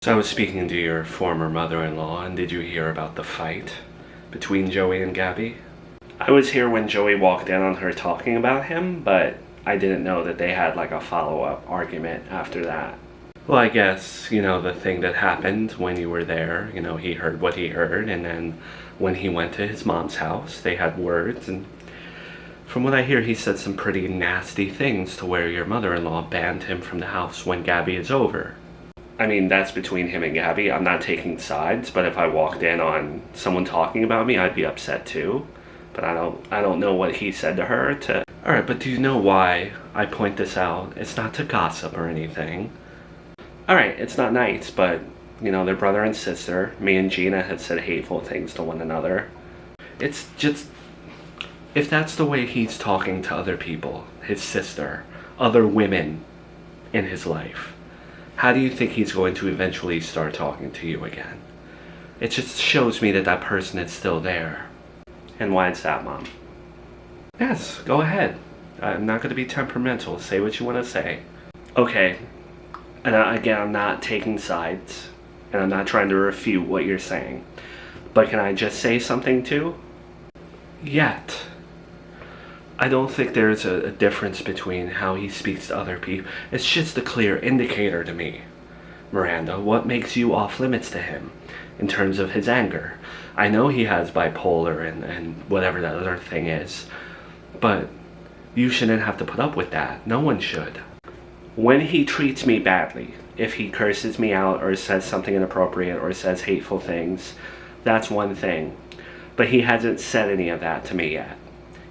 So I was speaking to your former mother-in-law, and did you hear about the fight between Joey and Gabby? I was here when Joey walked in on her talking about him, but I didn't know that they had like a follow-up argument after that. Well, I guess, the thing that happened when you were there, he heard what he heard, and then when he went to his mom's house, they had words, and from what I hear, he said some pretty nasty things to where your mother-in-law banned him from the house when Gabby is over. I mean, that's between him and Gabby. I'm not taking sides, but if I walked in on someone talking about me, I'd be upset too. But I don't know what he said to her to... Alright, but do you know why I point this out? It's not to gossip or anything. Alright, it's not nice, but, they're brother and sister. Me and Gina had said hateful things to one another. It's just... If that's the way he's talking to other people, his sister, other women in his life, how do you think he's going to eventually start talking to you again? It just shows me that that person is still there. And why is that, Mom? Yes, go ahead. I'm not going to be temperamental. Say what you want to say. Okay. And again, I'm not taking sides. And I'm not trying to refute what you're saying. But can I just say something too? Yet. I don't think there's a difference between how he speaks to other people. It's just a clear indicator to me. Miranda, what makes you off limits to him in terms of his anger? I know he has bipolar and whatever that other thing is, but you shouldn't have to put up with that. No one should. When he treats me badly, if he curses me out or says something inappropriate or says hateful things, that's one thing. But he hasn't said any of that to me yet.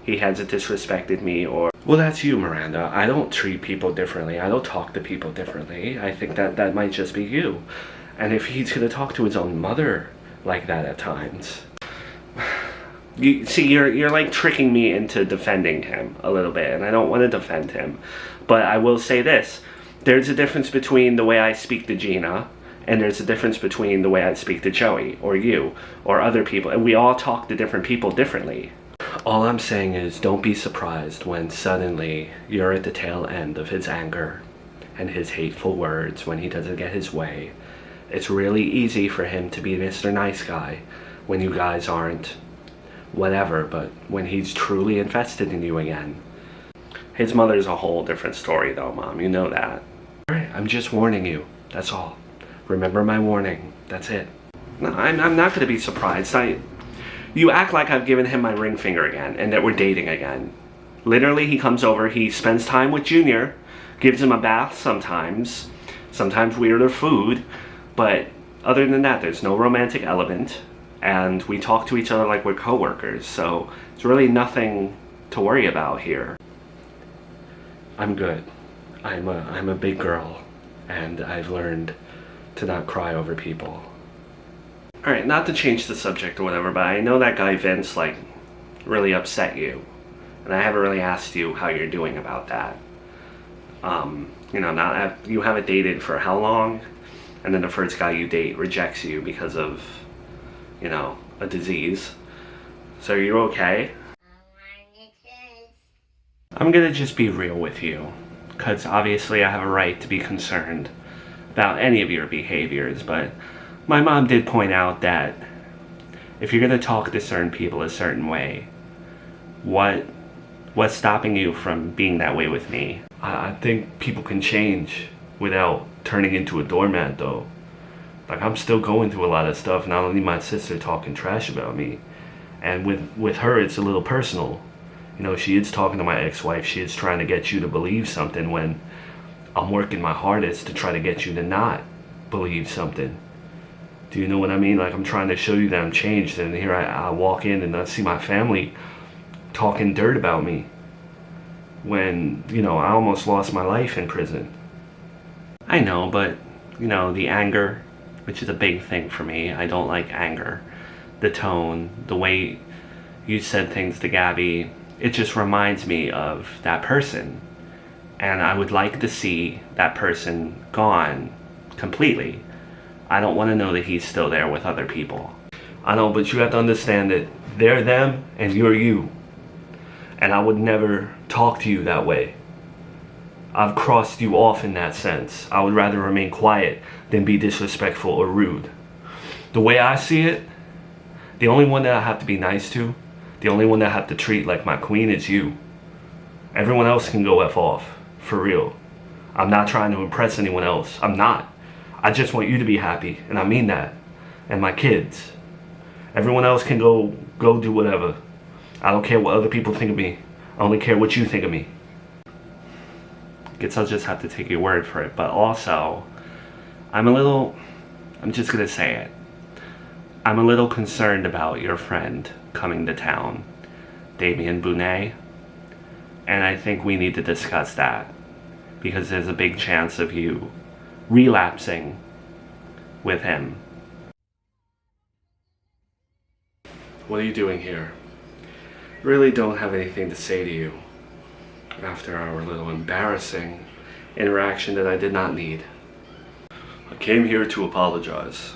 He hasn't disrespected me or... Well, that's you, Miranda. I don't treat people differently. I don't talk to people differently. I think that might just be you. And if he's going to talk to his own mother like that at times... You see, you're like tricking me into defending him a little bit, and I don't want to defend him. But I will say this. There's a difference between the way I speak to Gina, and there's a difference between the way I speak to Joey, or you, or other people. And we all talk to different people differently. All I'm saying is don't be surprised when suddenly you're at the tail end of his anger and his hateful words when he doesn't get his way. It's really easy for him to be Mr. Nice Guy when you guys aren't whatever, but when he's truly invested in you again. His mother's a whole different story though, Mom. You know that. Alright, I'm just warning you. That's all. Remember my warning. That's it. No, I'm not going to be surprised. You act like I've given him my ring finger again and that we're dating again. Literally, he comes over, he spends time with Junior, gives him a bath sometimes weirder food, but other than that, there's no romantic element, and we talk to each other like we're coworkers, so it's really nothing to worry about here. I'm good. I'm a big girl, and I've learned to not cry over people. Alright, not to change the subject or whatever, but I know that guy Vince, really upset you. And I haven't really asked you how you're doing about that. You haven't dated for how long? And then the first guy you date rejects you because of, a disease. So are you okay? I'm gonna just be real with you. Because obviously I have a right to be concerned about any of your behaviors, but... My mom did point out that if you're going to talk to certain people a certain way, what's stopping you from being that way with me? I think people can change without turning into a doormat, though. I'm still going through a lot of stuff, not only my sister talking trash about me. And with her, it's a little personal. She is talking to my ex-wife. She is trying to get you to believe something when I'm working my hardest to try to get you to not believe something. Do you know what I mean? I'm trying to show you that I'm changed, and here I walk in and I see my family talking dirt about me when, I almost lost my life in prison. I know, but, the anger, which is a big thing for me. I don't like anger. The tone, the way you said things to Gabby, it just reminds me of that person. And I would like to see that person gone completely. I don't want to know that he's still there with other people. I know, but you have to understand that they're them and you're you. And I would never talk to you that way. I've crossed you off in that sense. I would rather remain quiet than be disrespectful or rude. The way I see it, the only one that I have to be nice to, the only one that I have to treat like my queen is you. Everyone else can go F off, for real. I'm not trying to impress anyone else. I'm not. I just want you to be happy, and I mean that. And my kids. Everyone else can go do whatever. I don't care what other people think of me. I only care what you think of me. Guess I'll just have to take your word for it. But also, I'm just gonna say it. I'm a little concerned about your friend coming to town, Damien Bounet. And I think we need to discuss that. Because there's a big chance of you relapsing with him. What are you doing here? Really don't have anything to say to you after our little embarrassing interaction that I did not need. I came here to apologize.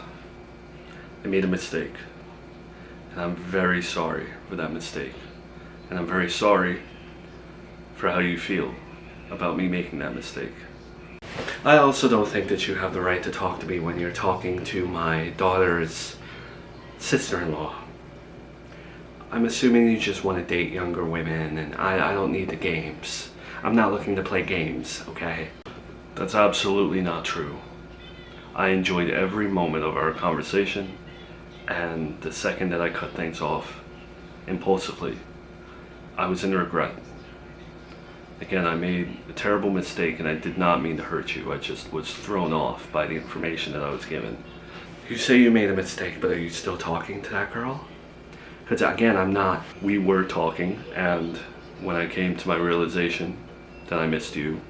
I made a mistake. And I'm very sorry for that mistake. And I'm very sorry for how you feel about me making that mistake. I also don't think that you have the right to talk to me when you're talking to my daughter's sister-in-law. I'm assuming you just want to date younger women, and I don't need the games. I'm not looking to play games, okay? That's absolutely not true. I enjoyed every moment of our conversation, and the second that I cut things off, impulsively, I was in regret. Again, I made a terrible mistake, and I did not mean to hurt you. I just was thrown off by the information that I was given. You say you made a mistake, but are you still talking to that girl? Because again, I'm not. We were talking, and when I came to my realization that I missed you,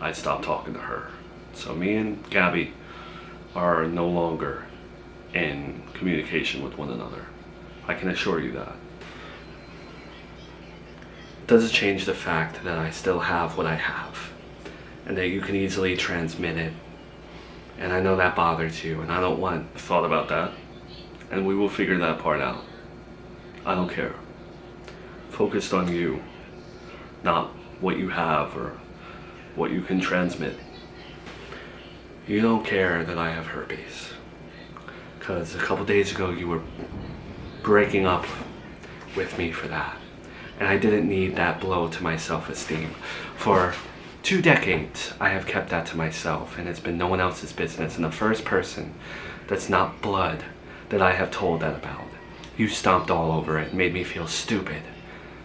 I stopped talking to her. So me and Gabby are no longer in communication with one another. I can assure you that. It doesn't change the fact that I still have what I have, and that you can easily transmit it. And I know that bothers you, and I don't want thought about that, and we will figure that part out. I don't care. Focused on you, not what you have or what you can transmit. You don't care that I have herpes, because a couple days ago you were breaking up with me for that, and I didn't need that blow to my self-esteem. For 2 decades I have kept that to myself, and it's been no one else's business, and the first person that's not blood that I have told that about, you stomped all over it and made me feel stupid.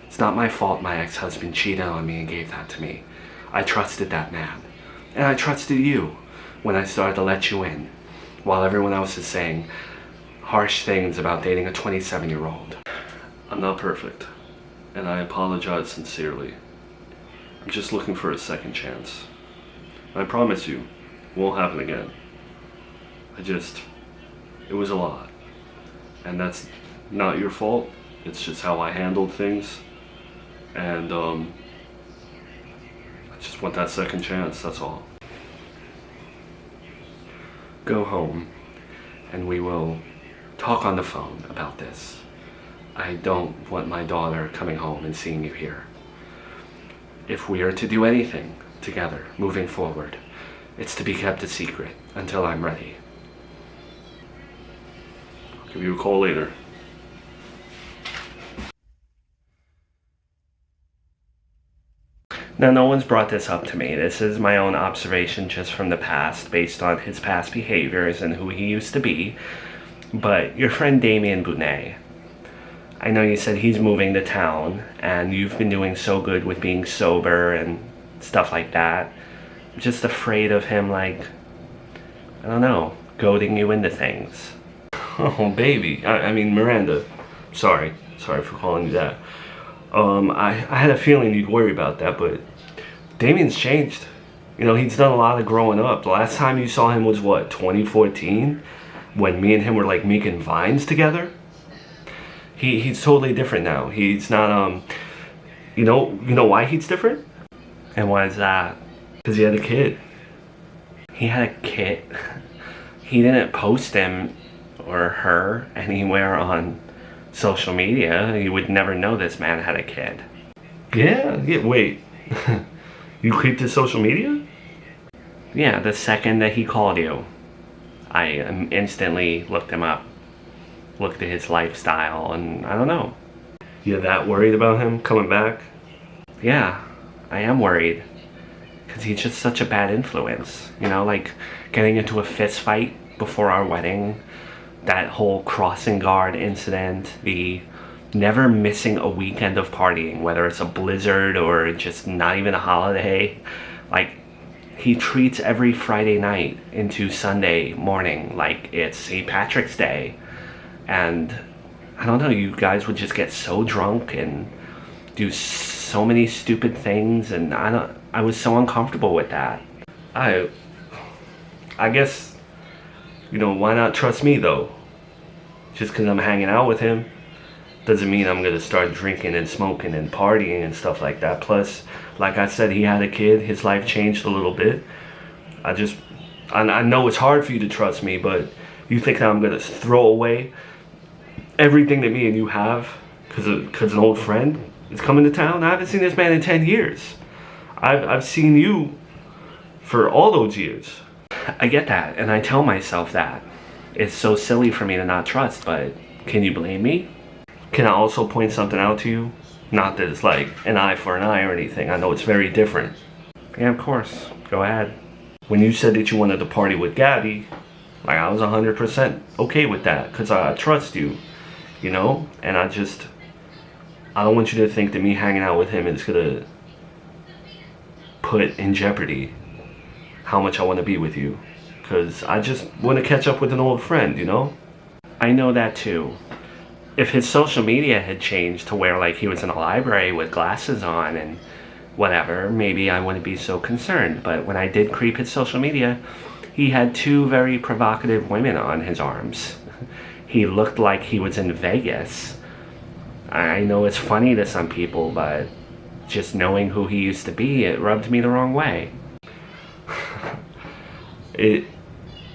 It's not my fault my ex-husband cheated on me and gave that to me. I trusted that man. And I trusted you when I started to let you in, while everyone else is saying harsh things about dating a 27-year-old. I'm not perfect, and I apologize sincerely. I'm just looking for a second chance. I promise you, it won't happen again. It was a lot. And that's not your fault. It's just how I handled things. And I just want that second chance, that's all. Go home and we will talk on the phone about this. I don't want my daughter coming home and seeing you here. If we are to do anything together moving forward, it's to be kept a secret until I'm ready. I'll give you a call later. Now, no one's brought this up to me. This is my own observation just from the past, based on his past behaviors and who he used to be. But your friend Damien Bounet, I know you said he's moving to town, and you've been doing so good with being sober and stuff like that. I'm just afraid of him, like, I don't know, goading you into things. Oh, baby. I mean, Miranda. Sorry for calling you that. I had a feeling you'd worry about that, but Damien's changed. You know, he's done a lot of growing up. The last time you saw him was, what, 2014? When me and him were, like, making vines together? He's totally different now. He's not, you know why he's different? And why is that? Because he had a kid. He had a kid. He didn't post him or her anywhere on social media. You would never know this man had a kid. Yeah, wait. You creeped his social media? Yeah, the second that he called you, I instantly looked him up, looked at his lifestyle, and I don't know. You're that worried about him coming back? Yeah, I am worried. Because he's just such a bad influence. You know, like getting into a fist fight before our wedding, that whole crossing guard incident, the never missing a weekend of partying, whether it's a blizzard or just not even a holiday. Like, he treats every Friday night into Sunday morning like it's St. Patrick's Day. And I don't know, you guys would just get so drunk and do so many stupid things, and I was so uncomfortable with that. I guess, you know, why not trust me though? Just because I'm hanging out with him doesn't mean I'm gonna start drinking and smoking and partying and stuff like that. Plus, like I said, he had a kid, his life changed a little bit. I know it's hard for you to trust me, but you think that I'm gonna throw away everything that me and you have because an old friend is coming to town? I haven't seen this man in 10 years. I've seen you for all those years. I get that, and I tell myself that. It's so silly for me to not trust, but can you blame me? Can I also point something out to you? Not that it's like an eye for an eye or anything. I know it's very different. Yeah, of course. Go ahead. When you said that you wanted to party with Gabby, like, I was 100% okay with that because I trust you, you know? And I don't want you to think that me hanging out with him is gonna put in jeopardy how much I want to be with you. Because I just want to catch up with an old friend, you know? I know that too. If his social media had changed to where, like, he was in a library with glasses on and whatever, maybe I wouldn't be so concerned. But when I did creep his social media, he had two very provocative women on his arms. He looked like he was in Vegas. I know it's funny to some people, but just knowing who he used to be, it rubbed me the wrong way. It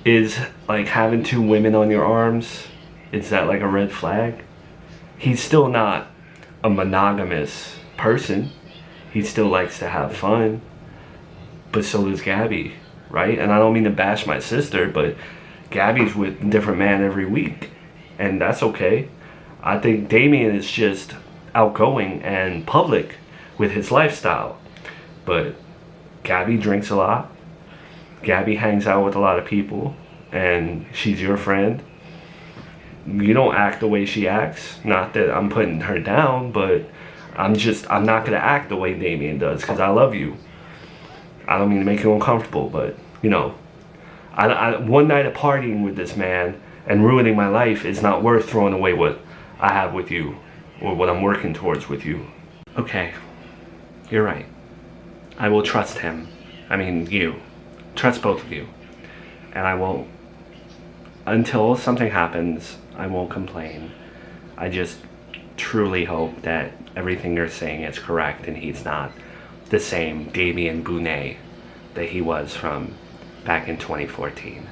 is like having two women on your arms. Is that like a red flag? He's still not a monogamous person. He still likes to have fun. But so does Gabby, right? And I don't mean to bash my sister, but Gabby's with a different man every week. And that's okay. I think Damien is just outgoing and public with his lifestyle. But Gabby drinks a lot. Gabby hangs out with a lot of people. And she's your friend. You don't act the way she acts. Not that I'm putting her down, but I'm not going to act the way Damien does because I love you. I don't mean to make you uncomfortable, but, you know, one night of partying with this man and ruining my life is not worth throwing away what I have with you or what I'm working towards with you. Okay, you're right. I will trust him. I mean, you. Trust both of you. And I will, until something happens, I won't complain. I just truly hope that everything you're saying is correct and he's not the same Damien Bounet that he was from back in 2014.